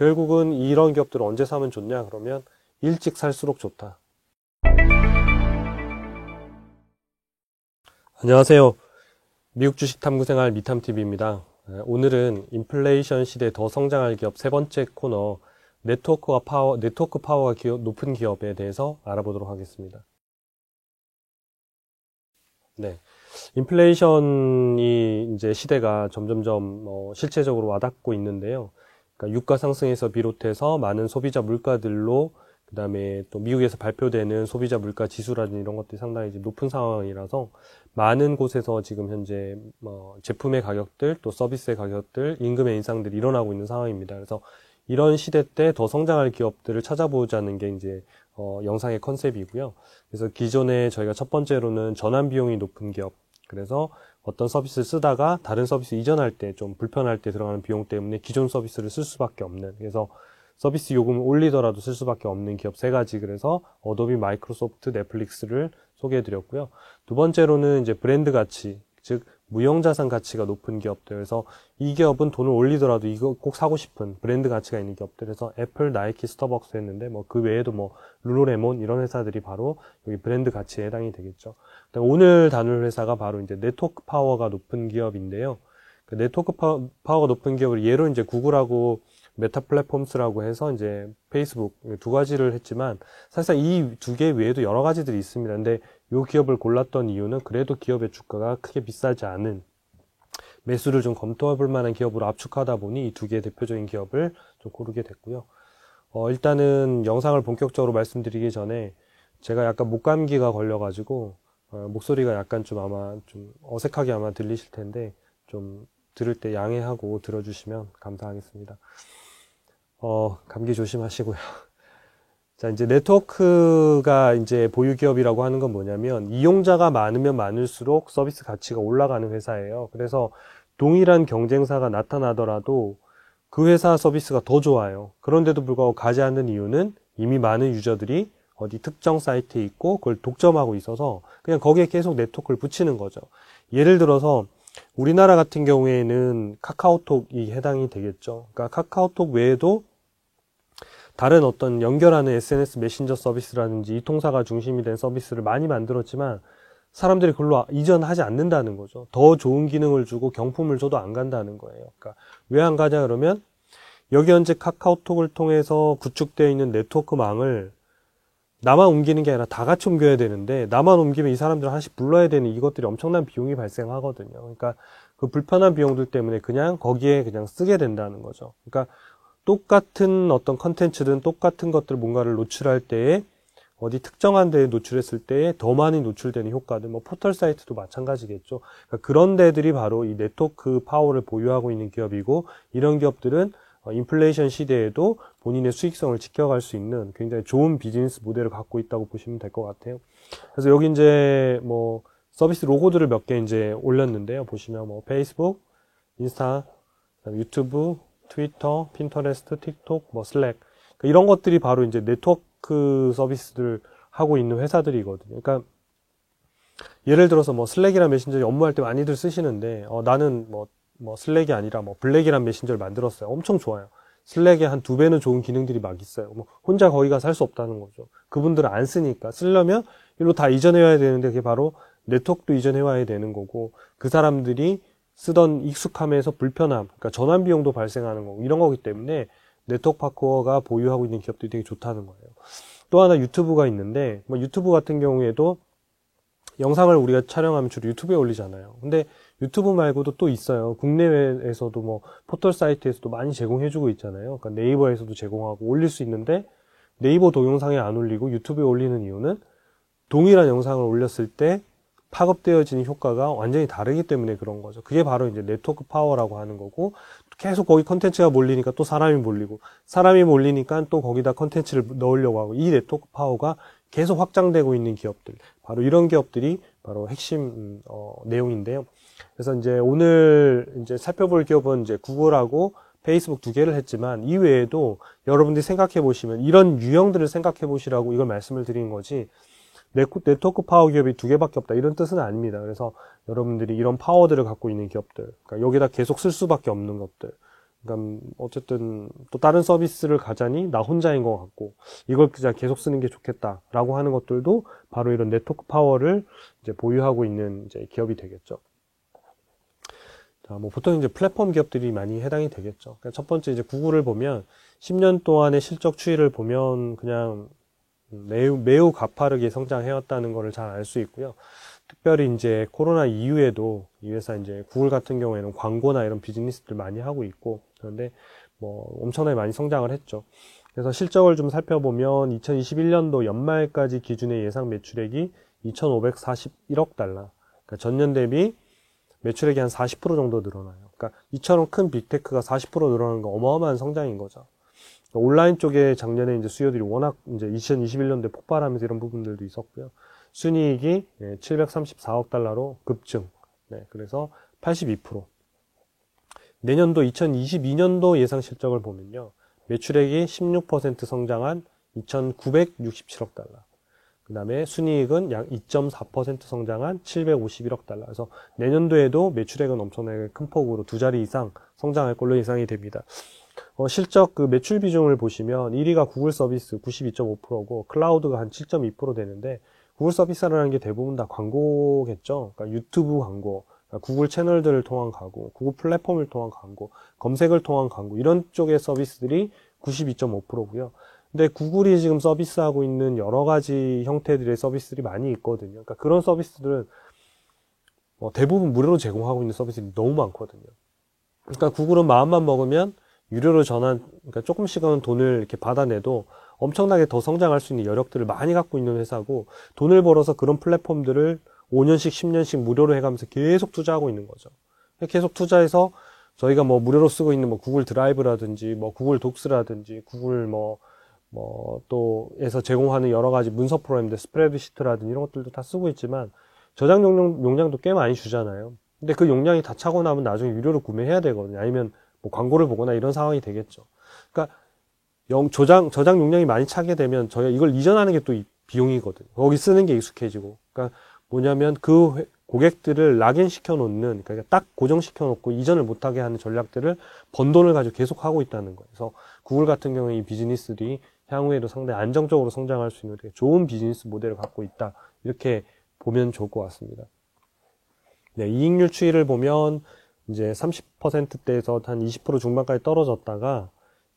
결국은 이런 기업들을 언제 사면 좋냐? 그러면 일찍 살수록 좋다. 안녕하세요. 미국 주식 탐구 생활 미탐TV입니다. 오늘은 인플레이션 시대에 더 성장할 기업 세 번째 코너 네트워크 파워가 높은 기업에 대해서 알아보도록 하겠습니다. 네. 인플레이션이 이제 시대가 점점점 실체적으로 와닿고 있는데요. 그러니까 유가 상승에서 비롯해서 많은 소비자 물가들로 그다음에 또 미국에서 발표되는 소비자 물가 지수라든지 이런 것들이 상당히 이제 높은 상황이라서 많은 곳에서 지금 현재 제품의 가격들 또 서비스의 가격들 임금의 인상들이 일어나고 있는 상황입니다. 그래서 이런 시대 때 더 성장할 기업들을 찾아보자는 게 이제 영상의 컨셉이고요. 그래서 기존에 저희가 첫 번째로는 전환 비용이 높은 기업, 그래서 어떤 서비스를 쓰다가 다른 서비스 이전할 때 좀 불편할 때 들어가는 비용 때문에 기존 서비스를 쓸 수밖에 없는, 그래서 서비스 요금을 올리더라도 쓸 수밖에 없는 기업 세 가지, 그래서 어도비, 마이크로소프트, 넷플릭스를 소개해드렸고요. 두 번째로는 이제 브랜드 가치, 즉 무형자산 가치가 높은 기업들, 그래서 이 기업은 돈을 올리더라도 이거 꼭 사고 싶은 브랜드 가치가 있는 기업들에서 애플, 나이키, 스타벅스 했는데 그 외에도 룰루레몬 이런 회사들이 바로 여기 브랜드 가치에 해당이 되겠죠. 오늘 다룰 회사가 바로 이제 네트워크 파워가 높은 기업인데요. 그 네트워크 파워가 높은 기업을 예로 이제 구글하고 메타 플랫폼스라고 해서 이제 페이스북 두 가지를 했지만 사실상 이 두 개 외에도 여러 가지들이 있습니다. 근데 이 기업을 골랐던 이유는 그래도 기업의 주가가 크게 비싸지 않은, 매수를 좀 검토해 볼 만한 기업으로 압축하다 보니 이 두 개의 대표적인 기업을 좀 고르게 됐고요. 일단은 영상을 본격적으로 말씀드리기 전에 제가 약간 목감기가 걸려가지고 목소리가 약간 좀 아마 좀 어색하게 아마 들리실 텐데 좀 들을 때 양해하고 들어주시면 감사하겠습니다. 감기 조심하시고요. 자, 이제 네트워크가 이제 보유 기업이라고 하는 건 뭐냐면 이용자가 많으면 많을수록 서비스 가치가 올라가는 회사예요. 그래서 동일한 경쟁사가 나타나더라도 그 회사 서비스가 더 좋아요. 그런데도 불구하고 가지 않는 이유는 이미 많은 유저들이 어디 특정 사이트에 있고 그걸 독점하고 있어서 그냥 거기에 계속 네트워크를 붙이는 거죠. 예를 들어서 우리나라 같은 경우에는 카카오톡이 해당이 되겠죠. 그러니까 카카오톡 외에도 다른 어떤 연결하는 SNS 메신저 서비스라든지 이통사가 중심이 된 서비스를 많이 만들었지만 사람들이 그걸로 이전하지 않는다는 거죠. 더 좋은 기능을 주고 경품을 줘도 안 간다는 거예요. 그러니까 왜 안 가냐 그러면 여기 현재 카카오톡을 통해서 구축되어 있는 네트워크망을 나만 옮기는 게 아니라 다 같이 옮겨야 되는데 나만 옮기면 이 사람들을 하나씩 불러야 되는 이것들이 엄청난 비용이 발생하거든요. 그러니까 그 불편한 비용들 때문에 그냥 거기에 그냥 쓰게 된다는 거죠. 그러니까 똑같은 어떤 컨텐츠든 똑같은 것들 뭔가를 노출할 때에 어디 특정한 데에 노출했을 때에 더 많이 노출되는 효과들, 포털 사이트도 마찬가지겠죠. 그러니까 그런 데들이 바로 이 네트워크 파워를 보유하고 있는 기업이고, 이런 기업들은 인플레이션 시대에도 본인의 수익성을 지켜갈 수 있는 굉장히 좋은 비즈니스 모델을 갖고 있다고 보시면 될 것 같아요. 그래서 여기 이제 서비스 로고들을 몇 개 이제 올렸는데요. 보시면 페이스북, 인스타, 유튜브, 트위터, 핀터레스트, 틱톡, 슬랙, 그러니까 이런 것들이 바로 이제 네트워크 서비스들을 하고 있는 회사들이거든요. 그러니까 예를 들어서 슬랙이라는 메신저를 업무할 때 많이들 쓰시는데 나는 슬랙이 아니라 블랙이라는 메신저를 만들었어요. 엄청 좋아요. 슬랙의 한 2배는 좋은 기능들이 막 있어요. 혼자 거기 가 살 수 없다는 거죠. 그분들은 안 쓰니까. 쓰려면 이로 다 이전해와야 되는데 그게 바로 네트워크도 이전해와야 되는 거고, 그 사람들이 쓰던 익숙함에서 불편함, 그러니까 전환 비용도 발생하는 거고, 이런 거기 때문에 네트워크 파워가 보유하고 있는 기업들이 되게 좋다는 거예요. 또 하나 유튜브가 있는데, 유튜브 같은 경우에도 영상을 우리가 촬영하면 주로 유튜브에 올리잖아요. 근데 유튜브 말고도 또 있어요. 국내외에서도 포털 사이트에서도 많이 제공해주고 있잖아요. 그러니까 네이버에서도 제공하고 올릴 수 있는데, 네이버 동영상에 안 올리고 유튜브에 올리는 이유는 동일한 영상을 올렸을 때 파급되어지는 효과가 완전히 다르기 때문에 그런 거죠. 그게 바로 이제 네트워크 파워라고 하는 거고, 계속 거기 컨텐츠가 몰리니까 또 사람이 몰리고, 사람이 몰리니까 또 거기다 컨텐츠를 넣으려고 하고, 이 네트워크 파워가 계속 확장되고 있는 기업들, 바로 이런 기업들이 바로 핵심 내용인데요. 그래서 이제 오늘 이제 살펴볼 기업은 이제 구글하고 페이스북 두 개를 했지만, 이외에도 여러분들이 생각해 보시면 이런 유형들을 생각해 보시라고 이걸 말씀을 드린 거지, 네트워크 파워 기업이 두 개밖에 없다 이런 뜻은 아닙니다. 그래서 여러분들이 이런 파워들을 갖고 있는 기업들, 그러니까 여기다 계속 쓸 수밖에 없는 것들, 그러니까 어쨌든 또 다른 서비스를 가자니 나 혼자인 것 같고 이걸 그냥 계속 쓰는 게 좋겠다라고 하는 것들도 바로 이런 네트워크 파워를 이제 보유하고 있는 이제 기업이 되겠죠. 자, 뭐 보통 이제 플랫폼 기업들이 많이 해당이 되겠죠. 그러니까 첫 번째 이제 구글을 보면 10년 동안의 실적 추이를 보면 그냥 매우 가파르게 성장해왔다는 것을 잘 알 수 있고요. 특별히 이제 코로나 이후에도 이 회사 이제 구글 같은 경우에는 광고나 이런 비즈니스들 많이 하고 있고 그런데 뭐 엄청나게 많이 성장을 했죠. 그래서 실적을 좀 살펴보면 2021년도 연말까지 기준의 예상 매출액이 2,541억 달러. 그러니까 전년 대비 매출액이 한 40% 정도 늘어나요. 그러니까 이처럼 큰 빅테크가 40% 늘어나는 건 어마어마한 성장인 거죠. 온라인 쪽에 작년에 이제 수요들이 워낙 이제 2021년도에 폭발하면서 이런 부분들도 있었고요. 순이익이 734억 달러로 급증. 네, 그래서 82%. 내년도 2022년도 예상 실적을 보면요. 매출액이 16% 성장한 2,967억 달러. 그 다음에 순이익은 약 2.4% 성장한 751억 달러. 그래서 내년도에도 매출액은 엄청나게 큰 폭으로 두 자리 이상 성장할 걸로 예상이 됩니다. 실적 그 매출 비중을 보시면 1위가 구글 서비스 92.5%고 클라우드가 한 7.2% 되는데 구글 서비스라는 게 대부분 다 광고겠죠. 그러니까 유튜브 광고, 그러니까 구글 채널들을 통한 광고, 구글 플랫폼을 통한 광고, 검색을 통한 광고 이런 쪽의 서비스들이 92.5%고요. 근데 구글이 지금 서비스하고 있는 여러 가지 형태들의 서비스들이 많이 있거든요. 그러니까 그런 서비스들은 대부분 무료로 제공하고 있는 서비스들이 너무 많거든요. 그러니까 구글은 마음만 먹으면 유료로 그러니까 조금씩은 돈을 이렇게 받아내도 엄청나게 더 성장할 수 있는 여력들을 많이 갖고 있는 회사고 돈을 벌어서 그런 플랫폼들을 5년씩 10년씩 무료로 해가면서 계속 투자하고 있는 거죠. 계속 투자해서 저희가 뭐 무료로 쓰고 있는 뭐 구글 드라이브라든지 뭐 구글 독스라든지 구글 또에서 제공하는 여러 가지 문서 프로그램들 스프레드시트라든지 이런 것들도 다 쓰고 있지만 저장 용량도 꽤 많이 주잖아요. 근데 그 용량이 다 차고 나면 나중에 유료로 구매해야 되거든요. 아니면 뭐 광고를 보거나 이런 상황이 되겠죠. 그러니까 저장 용량이 많이 차게 되면 저희가 이걸 이전하는 게 또 비용이거든요. 거기 쓰는 게 익숙해지고. 그러니까 뭐냐면 그 고객들을 락인 시켜놓는, 그러니까 딱 고정시켜놓고 이전을 못하게 하는 전략들을 번 돈을 가지고 계속 하고 있다는 거예요. 그래서 구글 같은 경우에 이 비즈니스들이 향후에도 상당히 안정적으로 성장할 수 있는 되게 좋은 비즈니스 모델을 갖고 있다. 이렇게 보면 좋을 것 같습니다. 네, 이익률 추이를 보면 이제 30%대에서 한 20% 중반까지 떨어졌다가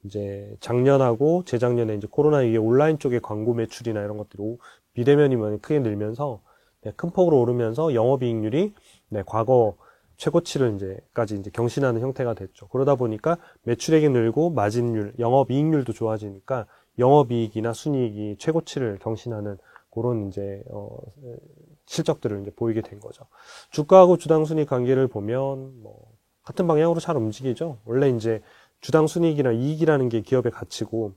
이제 작년하고 재작년에 이제 코로나 이후에 온라인 쪽의 광고 매출이나 이런 것들이 비대면이 많이 크게 늘면서 네, 큰 폭으로 오르면서 영업이익률이 네, 과거 최고치를 이제까지 이제 경신하는 형태가 됐죠. 그러다 보니까 매출액이 늘고 마진율, 영업이익률도 좋아지니까 영업이익이나 순이익이 최고치를 경신하는 그런 이제 실적들을 이제 보이게 된 거죠. 주가하고 주당 순이익 관계를 보면 뭐 같은 방향으로 잘 움직이죠. 원래 이제 주당 순이익이나 이익이라는 게 기업의 가치고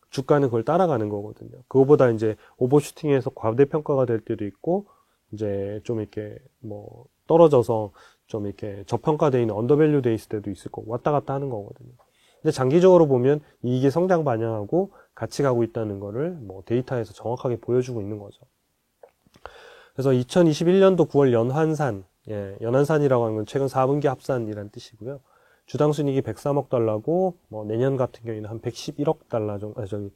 주가는 그걸 따라가는 거거든요. 그거보다 이제 오버슈팅해서 과대평가가 될 때도 있고 이제 좀 이렇게 뭐 떨어져서 좀 이렇게 저평가되어 있는 언더밸류 돼 있을 때도 있을 거고 왔다 갔다 하는 거거든요. 근데 장기적으로 보면 이익이 성장 반영하고 같이 가고 있다는 거를 뭐 데이터에서 정확하게 보여주고 있는 거죠. 그래서 2021년도 9월 연환산, 연환산이라고 하는 건 최근 4분기 합산이라는 뜻이고요. 주당 순이익이 103억 달러고 뭐 내년 같은 경우에는 한 111억 달러 정도,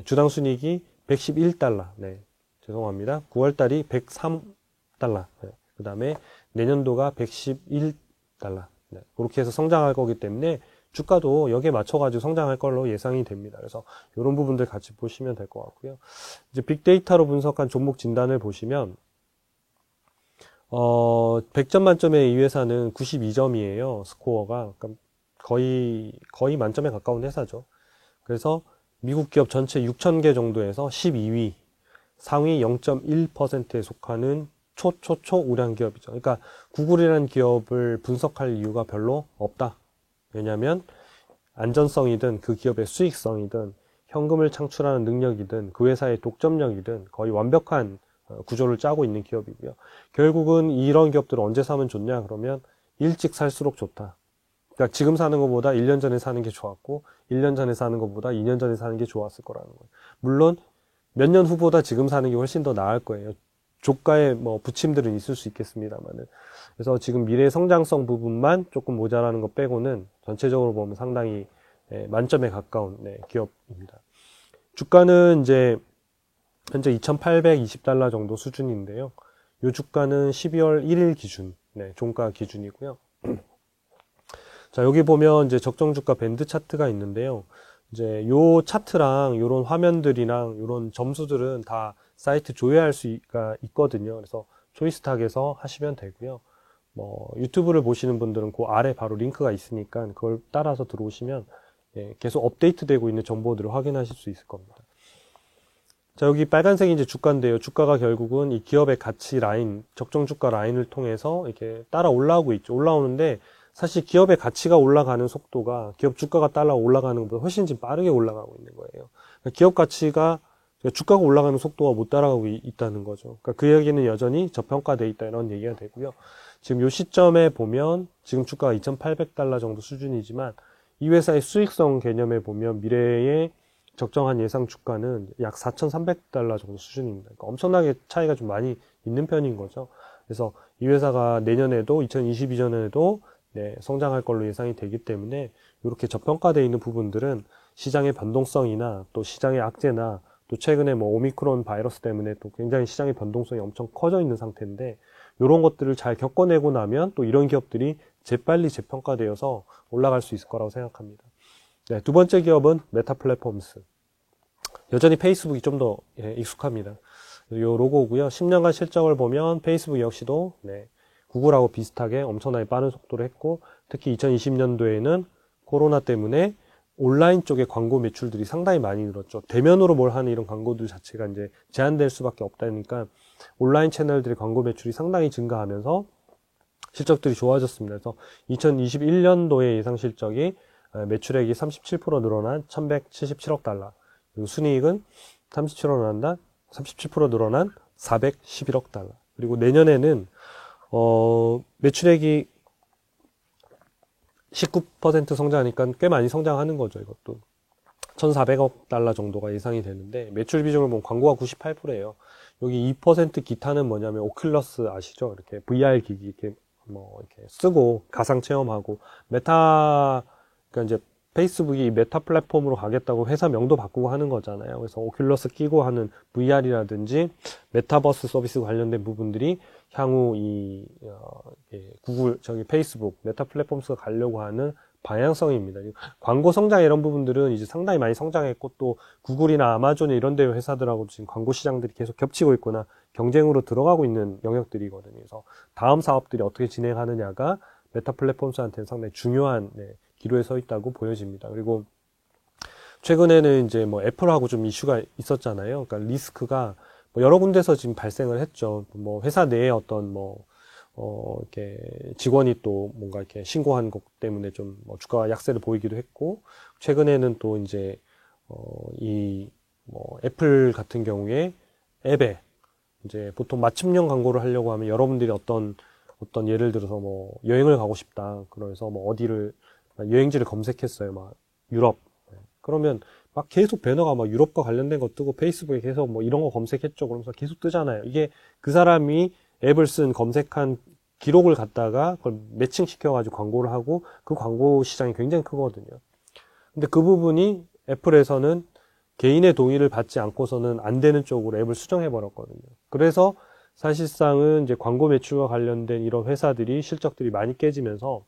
주당 순이익이 111달러. 네. 죄송합니다. 9월 달이 103달러. 네. 그 다음에 내년도가 111달러. 네. 그렇게 해서 성장할 거기 때문에 주가도 여기에 맞춰가지고 성장할 걸로 예상이 됩니다. 그래서 이런 부분들 같이 보시면 될 것 같고요. 이제 빅데이터로 분석한 종목 진단을 보시면, 100점 만점에 이 회사는 92점이에요. 스코어가. 그러니까 거의 만점에 가까운 회사죠. 그래서 미국 기업 전체 6,000개 정도에서 12위, 상위 0.1%에 속하는 초우량 기업이죠. 그러니까 구글이라는 기업을 분석할 이유가 별로 없다. 왜냐하면 안전성이든 그 기업의 수익성이든 현금을 창출하는 능력이든 그 회사의 독점력이든 거의 완벽한 구조를 짜고 있는 기업이고요. 결국은 이런 기업들을 언제 사면 좋냐 그러면 일찍 살수록 좋다. 그러니까 지금 사는 것보다 1년 전에 사는 게 좋았고 1년 전에 사는 것보다 2년 전에 사는 게 좋았을 거라는 거예요. 물론 몇 년 후보다 지금 사는 게 훨씬 더 나을 거예요. 조가의 뭐 부침들은 있을 수 있겠습니다만은. 그래서 지금 미래 성장성 부분만 조금 모자라는 것 빼고는 전체적으로 보면 상당히 만점에 가까운 기업입니다. 주가는 이제 현재 2,820달러 정도 수준인데요. 이 주가는 12월 1일 기준, 종가 기준이고요. 자, 여기 보면 이제 적정 주가 밴드 차트가 있는데요. 이제 요 차트랑 요런 화면들이랑 요런 점수들은 다 사이트 조회할 수가 있거든요. 그래서 초이스탁에서 하시면 되고요. 뭐 유튜브를 보시는 분들은 그 아래 바로 링크가 있으니까 그걸 따라서 들어오시면 계속 업데이트 되고 있는 정보들을 확인하실 수 있을 겁니다. 자, 여기 빨간색이 이제 주가인데요. 주가가 결국은 이 기업의 가치 라인, 적정 주가 라인을 통해서 이렇게 따라 올라오고 있죠. 올라오는데 사실 기업의 가치가 올라가는 속도가 기업 주가가 따라 올라가는 것보다 훨씬 좀 빠르게 올라가고 있는 거예요. 그러니까 기업 가치가 주가가 올라가는 속도가 못 따라가고 있다는 거죠. 그러니까 그 얘기는 여전히 저평가돼 있다 이런 얘기가 되고요. 지금 요 시점에 보면 지금 주가가 2,800달러 정도 수준이지만 이 회사의 수익성 개념에 보면 미래의 적정한 예상 주가는 약 4,300달러 정도 수준입니다. 그러니까 엄청나게 차이가 좀 많이 있는 편인 거죠. 그래서 이 회사가 내년에도 2022년에도 성장할 걸로 예상이 되기 때문에 이렇게 저평가되어 있는 부분들은 시장의 변동성이나 또 시장의 악재나 또 최근에 뭐 오미크론 바이러스 때문에 또 굉장히 시장의 변동성이 엄청 커져 있는 상태인데 이런 것들을 잘 겪어내고 나면 또 이런 기업들이 재빨리 재평가되어서 올라갈 수 있을 거라고 생각합니다. 두 번째 기업은 메타 플랫폼스. 여전히 페이스북이 좀 더 익숙합니다. 이 로고고요. 10년간 실적을 보면 페이스북 역시도 구글하고 비슷하게 엄청나게 빠른 속도로 했고 특히 2020년도에는 코로나 때문에 온라인 쪽의 광고 매출들이 상당히 많이 늘었죠. 대면으로 뭘 하는 이런 광고들 자체가 이제 제한될 수밖에 없다니까 온라인 채널들의 광고 매출이 상당히 증가하면서 실적들이 좋아졌습니다. 그래서 2021년도의 예상 실적이 매출액이 37% 늘어난 1,177억 달러. 그리고 순이익은 37% 늘어난 411억 달러. 그리고 내년에는 매출액이 19% 성장하니까 꽤 많이 성장하는 거죠, 이것도. 1,400억 달러 정도가 예상이 되는데, 매출 비중을 보면 광고가 98%예요. 여기 2% 기타는 뭐냐면, 오큘러스 아시죠? 이렇게 VR 기기, 이렇게 쓰고, 가상 체험하고, 그러니까 이제 페이스북이 메타 플랫폼으로 가겠다고 회사 명도 바꾸고 하는 거잖아요. 그래서 오큘러스 끼고 하는 VR이라든지 메타버스 서비스 관련된 부분들이 향후 구글, 페이스북, 메타 플랫폼스가 가려고 하는 방향성입니다. 광고 성장 이런 부분들은 이제 상당히 많이 성장했고 또 구글이나 아마존 이런 데 회사들하고 지금 광고 시장들이 계속 겹치고 있거나 경쟁으로 들어가고 있는 영역들이거든요. 그래서 다음 사업들이 어떻게 진행하느냐가 메타 플랫폼스한테는 상당히 중요한 기로에 서 있다고 보여집니다. 그리고 최근에는 이제 뭐 애플하고 좀 이슈가 있었잖아요. 그러니까 리스크가 뭐 여러 군데서 지금 발생을 했죠. 뭐 회사 내에 어떤 이렇게 직원이 또 뭔가 이렇게 신고한 것 때문에 좀 뭐 주가 약세를 보이기도 했고, 최근에는 또 이제 애플 같은 경우에 앱에 이제 보통 맞춤형 광고를 하려고 하면 여러분들이 어떤 예를 들어서 뭐 여행을 가고 싶다. 그래서 뭐 어디를 여행지를 검색했어요. 막 유럽. 그러면 막 계속 배너가 막 유럽과 관련된 거 뜨고 페이스북에 계속 뭐 이런 거 검색했죠. 그러면서 계속 뜨잖아요. 이게 그 사람이 앱을 쓴 검색한 기록을 갖다가 그걸 매칭시켜가지고 광고를 하고 그 광고 시장이 굉장히 크거든요. 근데 그 부분이 애플에서는 개인의 동의를 받지 않고서는 안 되는 쪽으로 앱을 수정해버렸거든요. 그래서 사실상은 이제 광고 매출과 관련된 이런 회사들이 실적들이 많이 깨지면서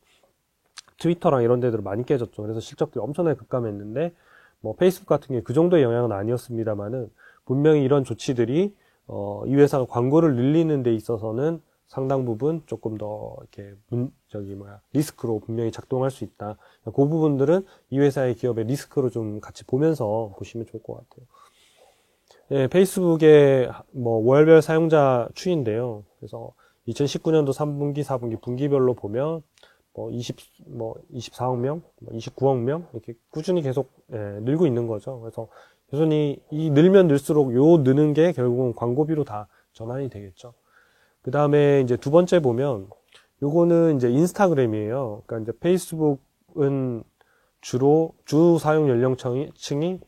트위터랑 이런 데들 많이 깨졌죠. 그래서 실적들이 엄청나게 급감했는데 뭐 페이스북 같은 게 그 정도의 영향은 아니었습니다만은 분명히 이런 조치들이 이 회사가 광고를 늘리는 데 있어서는 상당 부분 조금 더 이렇게 리스크로 분명히 작동할 수 있다. 그 부분들은 이 회사의 기업의 리스크로 좀 같이 보면서 보시면 좋을 것 같아요. 페이스북의 뭐 월별 사용자 추이인데요. 그래서 2019년도 3분기, 4분기 분기별로 보면 24억 명, 29억 명 이렇게 꾸준히 계속 늘고 있는 거죠. 그래서 여전히 이 늘면 늘수록 요 느는 게 결국은 광고비로 다 전환이 되겠죠. 그 다음에 이제 두 번째 보면 요거는 이제 인스타그램이에요. 그러니까 이제 페이스북은 주로 주 사용 연령층이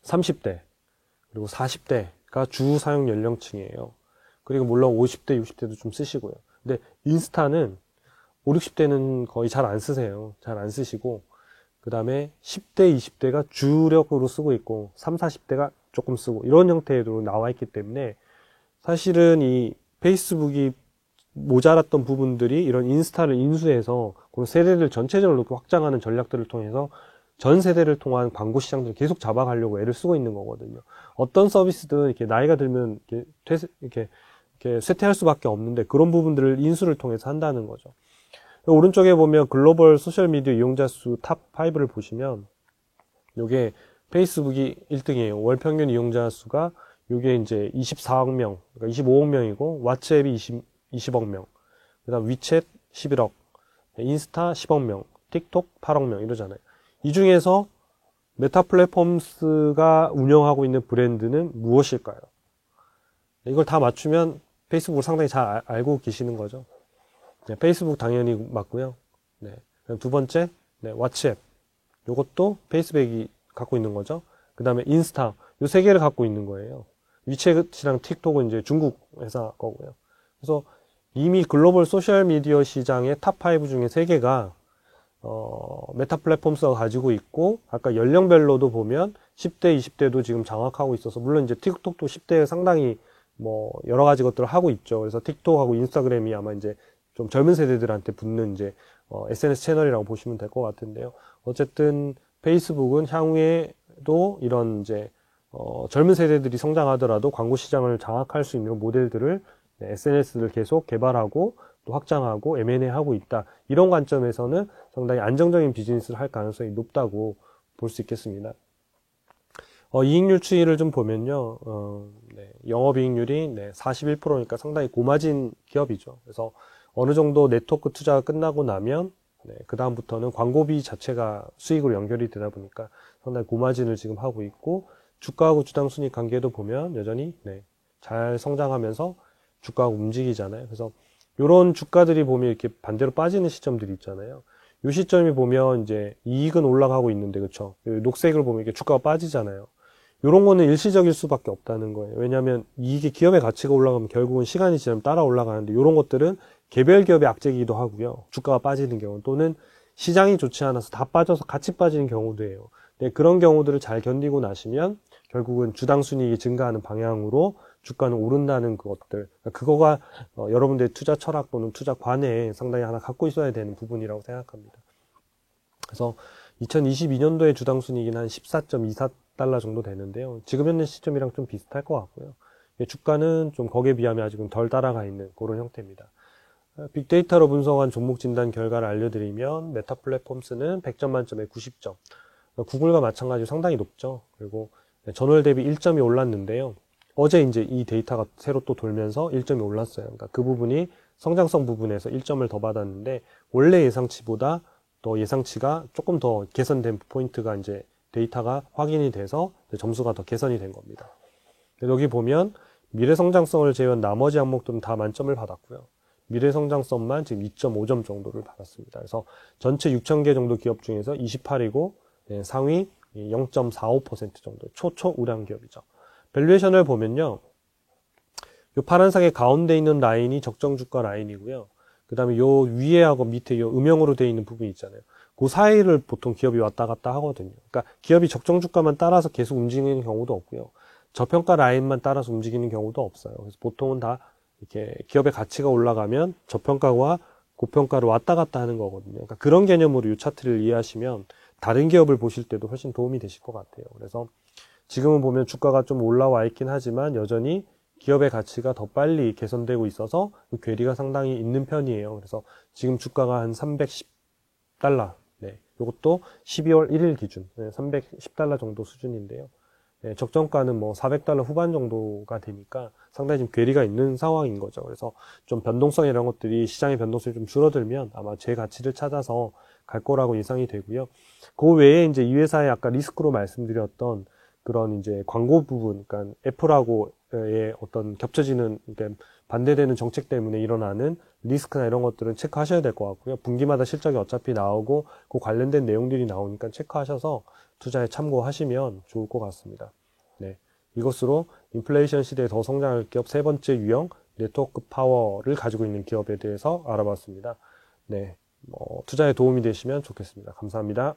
30대 그리고 40대가 주 사용 연령층이에요. 그리고 물론 50대, 60대도 좀 쓰시고요. 근데 인스타는 5, 60대는 거의 잘 안 쓰세요. 잘 안 쓰시고, 그 다음에 10대, 20대가 주력으로 쓰고 있고, 3, 40대가 조금 쓰고, 이런 형태로 나와 있기 때문에, 사실은 이 페이스북이 모자랐던 부분들이 이런 인스타를 인수해서 그 세대를 전체적으로 확장하는 전략들을 통해서 전 세대를 통한 광고 시장들을 계속 잡아가려고 애를 쓰고 있는 거거든요. 어떤 서비스든 이렇게 나이가 들면 이렇게 쇠퇴할 수밖에 없는데 그런 부분들을 인수를 통해서 한다는 거죠. 오른쪽에 보면 글로벌 소셜미디어 이용자 수 탑 5를 보시면 요게 페이스북이 1등이에요. 월 평균 이용자 수가 요게 이제 24억 명, 그러니까 25억 명이고 왓츠앱이 20억 명, 그 다음 위챗 11억, 인스타 10억 명, 틱톡 8억 명 이러잖아요. 이 중에서 메타 플랫폼스가 운영하고 있는 브랜드는 무엇일까요? 이걸 다 맞추면 페이스북을 상당히 잘 알고 계시는 거죠. 네, 페이스북 당연히 맞고요. 네, 두 번째, 네, 왓츠앱. 요것도 페이스북이 갖고 있는 거죠. 그 다음에 인스타. 요 세 개를 갖고 있는 거예요. 위챗이랑 틱톡은 이제 중국 회사 거고요. 그래서 이미 글로벌 소셜미디어 시장의 탑5 중에 3개가 메타 플랫폼스가 가지고 있고, 아까 연령별로도 보면 10대, 20대도 지금 장악하고 있어서, 물론 이제 틱톡도 10대에 상당히 뭐 여러 가지 것들을 하고 있죠. 그래서 틱톡하고 인스타그램이 아마 이제 좀 젊은 세대들한테 붙는 이제 SNS 채널이라고 보시면 될 것 같은데요. 어쨌든 페이스북은 향후에도 이런 이제 젊은 세대들이 성장하더라도 광고 시장을 장악할 수 있는 모델들을 SNS를 계속 개발하고 또 확장하고 M&A 하고 있다. 이런 관점에서는 상당히 안정적인 비즈니스를 할 가능성이 높다고 볼 수 있겠습니다. 이익률 추이를 좀 보면요. 영업이익률이 41%니까 상당히 고마진 기업이죠. 그래서 어느 정도 네트워크 투자가 끝나고 나면 그 다음부터는 광고비 자체가 수익으로 연결이 되다 보니까 상당히 고마진을 지금 하고 있고, 주가하고 주당순이익 관계도 보면 여전히 잘 성장하면서 주가가 움직이잖아요. 그래서 이런 주가들이 보면 이렇게 반대로 빠지는 시점들이 있잖아요. 이 시점이 보면 이제 이익은 올라가고 있는데, 그렇죠? 녹색을 보면 이렇게 주가가 빠지잖아요. 이런 거는 일시적일 수밖에 없다는 거예요. 왜냐하면 이게 기업의 가치가 올라가면 결국은 시간이 지나면 따라 올라가는데, 이런 것들은 개별 기업의 악재이기도 하고요. 주가가 빠지는 경우, 또는 시장이 좋지 않아서 다 빠져서 같이 빠지는 경우도 해요. 네, 그런 경우들을 잘 견디고 나시면 결국은 주당 순이익이 증가하는 방향으로 주가는 오른다는 것들, 그거가 여러분들의 투자 철학 또는 투자 관해에 상당히 하나 갖고 있어야 되는 부분이라고 생각합니다. 그래서 2022년도에 주당 순이익은 한 14.24달러 정도 되는데요. 지금 현재 시점이랑 좀 비슷할 것 같고요. 주가는 좀 거기에 비하면 아직은 덜 따라가 있는 그런 형태입니다. 빅데이터로 분석한 종목 진단 결과를 알려드리면, 메타 플랫폼스는 100점 만점에 90점. 구글과 마찬가지로 상당히 높죠. 그리고 전월 대비 1점이 올랐는데요. 어제 이제 이 데이터가 새로 또 돌면서 1점이 올랐어요. 그러니까 그 부분이 성장성 부분에서 1점을 더 받았는데, 원래 예상치보다 더 예상치가 조금 더 개선된 포인트가 이제 데이터가 확인이 돼서 점수가 더 개선이 된 겁니다. 여기 보면 미래 성장성을 제외한 나머지 항목들은 다 만점을 받았고요. 미래 성장성만 지금 2.5점 정도를 받았습니다. 그래서 전체 6,000개 정도 기업 중에서 28이고 상위 0.45% 정도 초우량 기업이죠. 밸류에이션을 보면요, 요 파란색의 가운데 있는 라인이 적정 주가 라인이고요. 그 다음에 요 위에하고 밑에 요 음영으로 되어 있는 부분이 있잖아요. 그 사이를 보통 기업이 왔다 갔다 하거든요. 그러니까 기업이 적정 주가만 따라서 계속 움직이는 경우도 없고요. 저평가 라인만 따라서 움직이는 경우도 없어요. 그래서 보통은 다 이렇게 기업의 가치가 올라가면 저평가와 고평가를 왔다 갔다 하는 거거든요. 그러니까 그런 개념으로 이 차트를 이해하시면 다른 기업을 보실 때도 훨씬 도움이 되실 것 같아요. 그래서 지금은 보면 주가가 좀 올라와 있긴 하지만 여전히 기업의 가치가 더 빨리 개선되고 있어서 그 괴리가 상당히 있는 편이에요. 그래서 지금 주가가 한 310달러, 이것도 12월 1일 기준 310달러 정도 수준인데요. 적정가는 뭐 400달러 후반 정도가 되니까 상당히 좀 괴리가 있는 상황인 거죠. 그래서 좀 변동성 이런 것들이 시장의 변동성이 좀 줄어들면 아마 제 가치를 찾아서 갈 거라고 예상이 되고요. 그 외에 이제 이 회사의 아까 리스크로 말씀드렸던 그런 이제 광고 부분, 그러니까 애플하고의 어떤 겹쳐지는, 그러니까 반대되는 정책 때문에 일어나는 리스크나 이런 것들은 체크하셔야 될 것 같고요. 분기마다 실적이 어차피 나오고 그 관련된 내용들이 나오니까 체크하셔서 투자에 참고하시면 좋을 것 같습니다. 네, 이것으로 인플레이션 시대에 더 성장할 기업 세 번째 유형 네트워크 파워를 가지고 있는 기업에 대해서 알아봤습니다. 네, 투자에 도움이 되시면 좋겠습니다. 감사합니다.